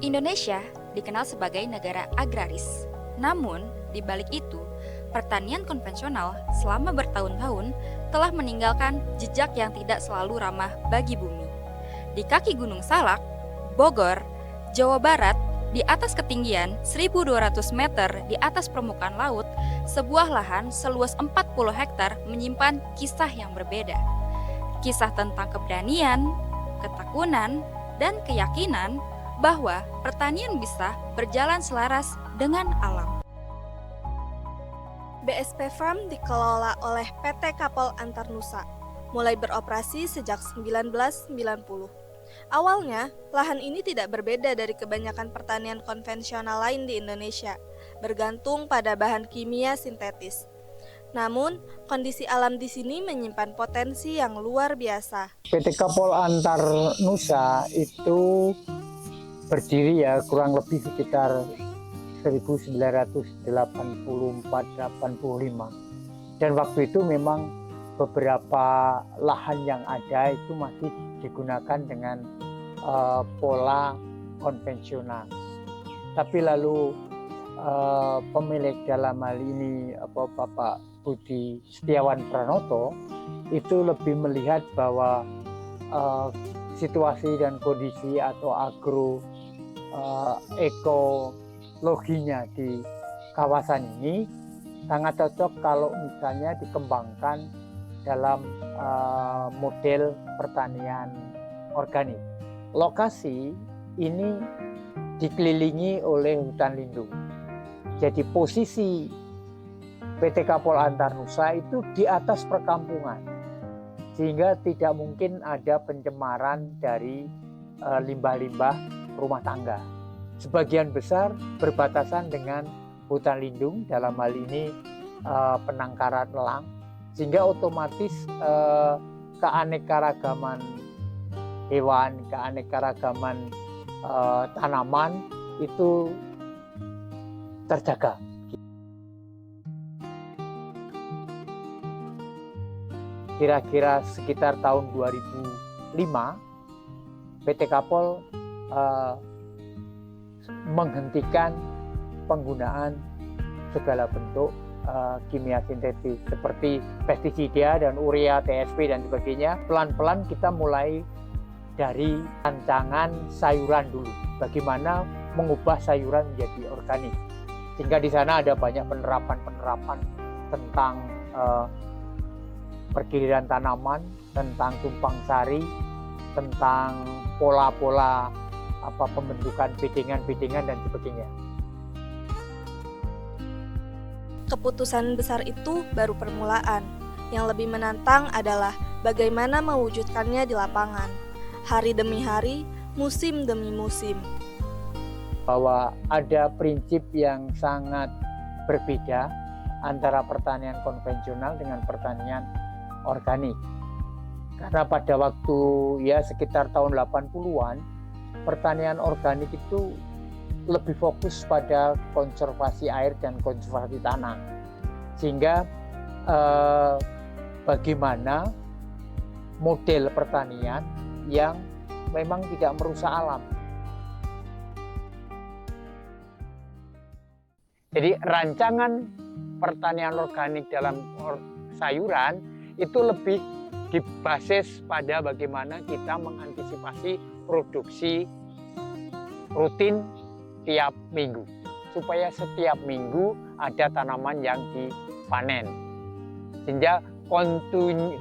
Indonesia dikenal sebagai negara agraris. Namun, di balik itu, pertanian konvensional selama bertahun-tahun telah meninggalkan jejak yang tidak selalu ramah bagi bumi. Di kaki Gunung Salak, Bogor, Jawa Barat, di atas ketinggian 1.200 meter di atas permukaan laut, sebuah lahan seluas 40 hektar menyimpan kisah yang berbeda. Kisah tentang keberanian, ketakunan, dan keyakinan bahwa pertanian bisa berjalan selaras dengan alam. BSP Farm dikelola oleh PT Kapol Antarnusa, mulai beroperasi sejak 1990. Awalnya, lahan ini tidak berbeda dari kebanyakan pertanian konvensional lain di Indonesia, bergantung pada bahan kimia sintetis. Namun, kondisi alam di sini menyimpan potensi yang luar biasa. PT Kapol Antar Nusa itu berdiri ya kurang lebih sekitar 1984-85, dan waktu itu memang beberapa lahan yang ada itu masih digunakan dengan pola konvensional. Tapi lalu pemilik dalam hal ini Bapak Budi Setiawan Pranoto itu lebih melihat bahwa situasi dan kondisi atau ekologinya di kawasan ini sangat cocok kalau misalnya dikembangkan dalam model pertanian organik. Lokasi ini dikelilingi oleh hutan lindung. Jadi posisi PT Kapol Antarnusa itu di atas perkampungan, sehingga tidak mungkin ada pencemaran dari limbah-limbah rumah tangga. Sebagian besar berbatasan dengan hutan lindung, dalam hal ini penangkaran elang, sehingga otomatis keanekaragaman hewan, keanekaragaman tanaman itu terjaga. Kira-kira sekitar tahun 2005, PT Kapol menghentikan penggunaan segala bentuk kimia sintetis seperti pestisida dan urea, TSP dan sebagainya. Pelan-pelan kita mulai dari rancangan sayuran dulu. Bagaimana mengubah sayuran menjadi organik. Sehingga di sana ada banyak penerapan-penerapan tentang pergiliran tanaman, tentang tumpang sari, tentang pola-pola pembentukan bedengan-bedengan dan sebagainya. Keputusan besar itu baru permulaan. Yang lebih menantang adalah bagaimana mewujudkannya di lapangan. Hari demi hari, musim demi musim. Bahwa ada prinsip yang sangat berbeda antara pertanian konvensional dengan pertanian organik. Karena pada waktu ya sekitar tahun 80-an, pertanian organik itu lebih fokus pada konservasi air dan konservasi tanah. Sehingga bagaimana model pertanian yang memang tidak merusak alam. Jadi rancangan pertanian organik dalam sayuran itu lebih dibasis pada bagaimana kita mengantisipasi produksi rutin tiap minggu, supaya setiap minggu ada tanaman yang dipanen, sehingga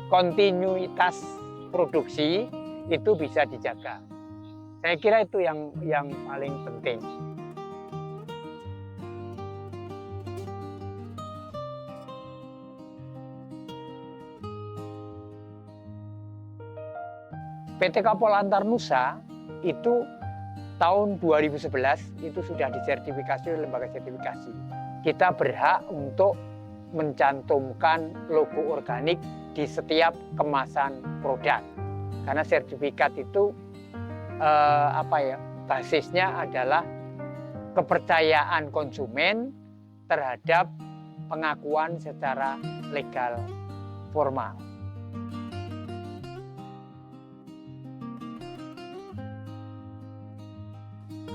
kontinuitas produksi itu bisa dijaga. Saya kira itu yang paling penting. PT Kapol Antarnusa itu tahun 2011 itu sudah disertifikasi oleh lembaga sertifikasi. Kita berhak untuk mencantumkan logo organik di setiap kemasan produk. Karena sertifikat itu basisnya adalah kepercayaan konsumen terhadap pengakuan secara legal formal.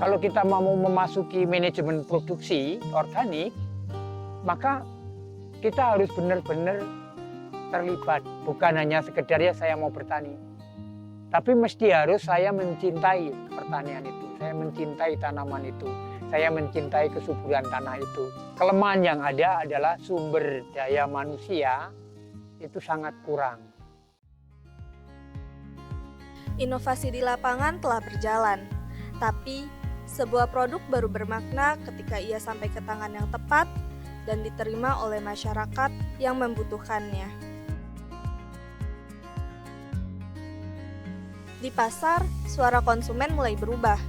Kalau kita mau memasuki manajemen produksi organik, maka kita harus benar-benar terlibat. Bukan hanya sekedar ya saya mau bertani, tapi mesti harus saya mencintai pertanian itu, saya mencintai tanaman itu, saya mencintai kesuburan tanah itu. Kelemahan yang ada adalah sumber daya manusia itu sangat kurang. Inovasi di lapangan telah berjalan, tapi sebuah produk baru bermakna ketika ia sampai ke tangan yang tepat dan diterima oleh masyarakat yang membutuhkannya. Di pasar, suara konsumen mulai berubah.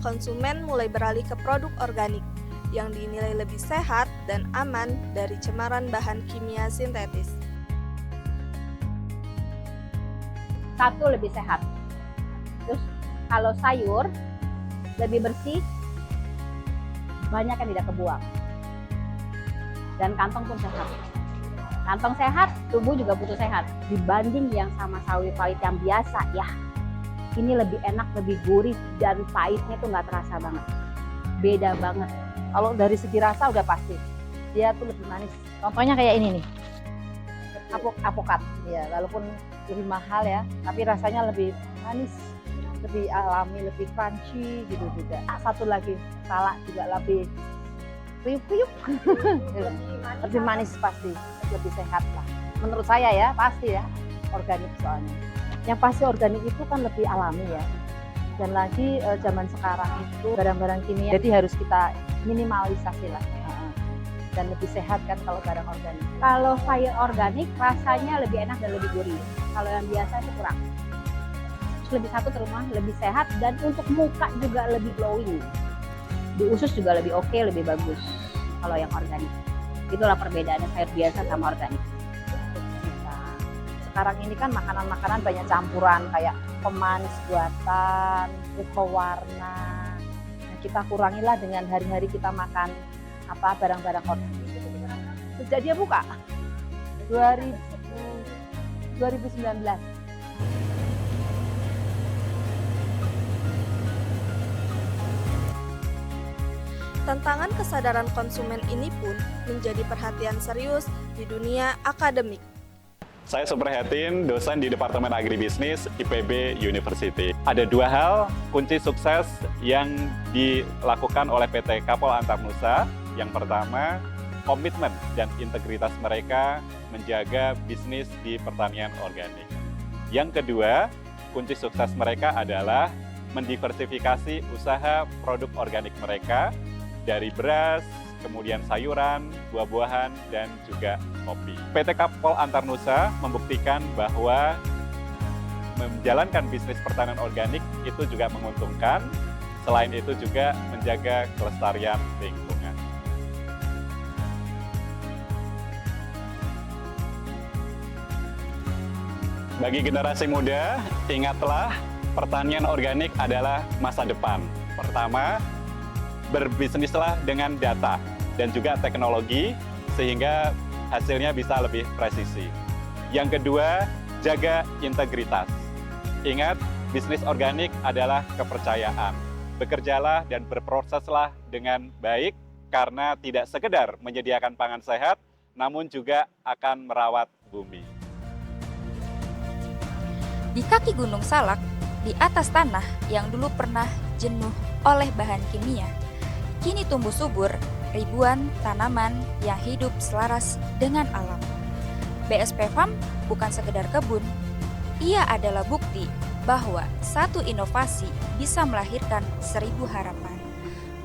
Konsumen mulai beralih ke produk organik yang dinilai lebih sehat dan aman dari cemaran bahan kimia sintetis. Satu, lebih sehat. Terus kalau sayur lebih bersih, banyak yang tidak kebuang. Dan kantong pun sehat. Kantong sehat, tubuh juga butuh sehat. Dibanding yang sama sawit-sawit yang biasa, ya ini lebih enak, lebih gurih, dan pahitnya tuh nggak terasa banget. Beda banget. Kalau dari segi rasa udah pasti, dia tuh lebih manis. Contohnya kayak ini nih, apokat. Ya, walaupun lebih mahal ya, tapi rasanya lebih manis, lebih alami, lebih crunchy gitu juga. Satu lagi, salak juga lebih kriuk-kriuk. Lebih manis pasti, lebih sehat lah. Menurut saya ya, pasti ya, organik soalnya. Yang pasti organik itu kan lebih alami ya. Dan lagi zaman sekarang itu barang-barang kimia, jadi harus kita minimalisasi lah. Dan lebih sehat kan kalau barang organik. Kalau sayur organik rasanya lebih enak dan lebih gurih. Kalau yang biasa itu kurang. Lebih satu terumah, lebih sehat, dan untuk muka juga lebih glowing. Di usus juga lebih oke, lebih bagus kalau yang organik. Itulah perbedaannya sayur biasa sama organik. Sekarang ini kan makanan-makanan banyak campuran kayak pemanis buatan, pewarna. Nah, kita kurangilah dengan hari-hari kita makan barang-barang organik. Sejak dia buka 2019. Tantangan kesadaran konsumen ini pun menjadi perhatian serius di dunia akademik. Saya Suprihatin, dosen di Departemen Agribisnis IPB University. Ada dua hal kunci sukses yang dilakukan oleh PT Kapol Antarnusa. Yang pertama, komitmen dan integritas mereka menjaga bisnis di pertanian organik. Yang kedua, kunci sukses mereka adalah mendiversifikasi usaha produk organik mereka dari beras, kemudian sayuran, buah-buahan, dan juga kopi. PT Kapol Antarnusa membuktikan bahwa menjalankan bisnis pertanian organik itu juga menguntungkan, selain itu juga menjaga kelestarian lingkungan. Bagi generasi muda, ingatlah pertanian organik adalah masa depan. Pertama, berbisnislah dengan data dan juga teknologi sehingga hasilnya bisa lebih presisi. Yang kedua, jaga integritas. Ingat, bisnis organik adalah kepercayaan. Bekerjalah dan berproseslah dengan baik karena tidak sekedar menyediakan pangan sehat, namun juga akan merawat bumi. Di kaki Gunung Salak, di atas tanah yang dulu pernah jenuh oleh bahan kimia, kini tumbuh subur ribuan tanaman yang hidup selaras dengan alam. BSP Farm bukan sekedar kebun, ia adalah bukti bahwa satu inovasi bisa melahirkan 1000 harapan.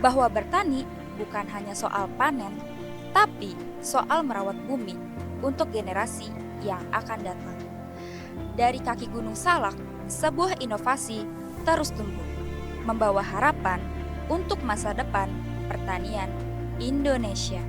Bahwa bertani bukan hanya soal panen, tapi soal merawat bumi untuk generasi yang akan datang. Dari kaki Gunung Salak, sebuah inovasi terus tumbuh, membawa harapan untuk masa depan pertanian Indonesia.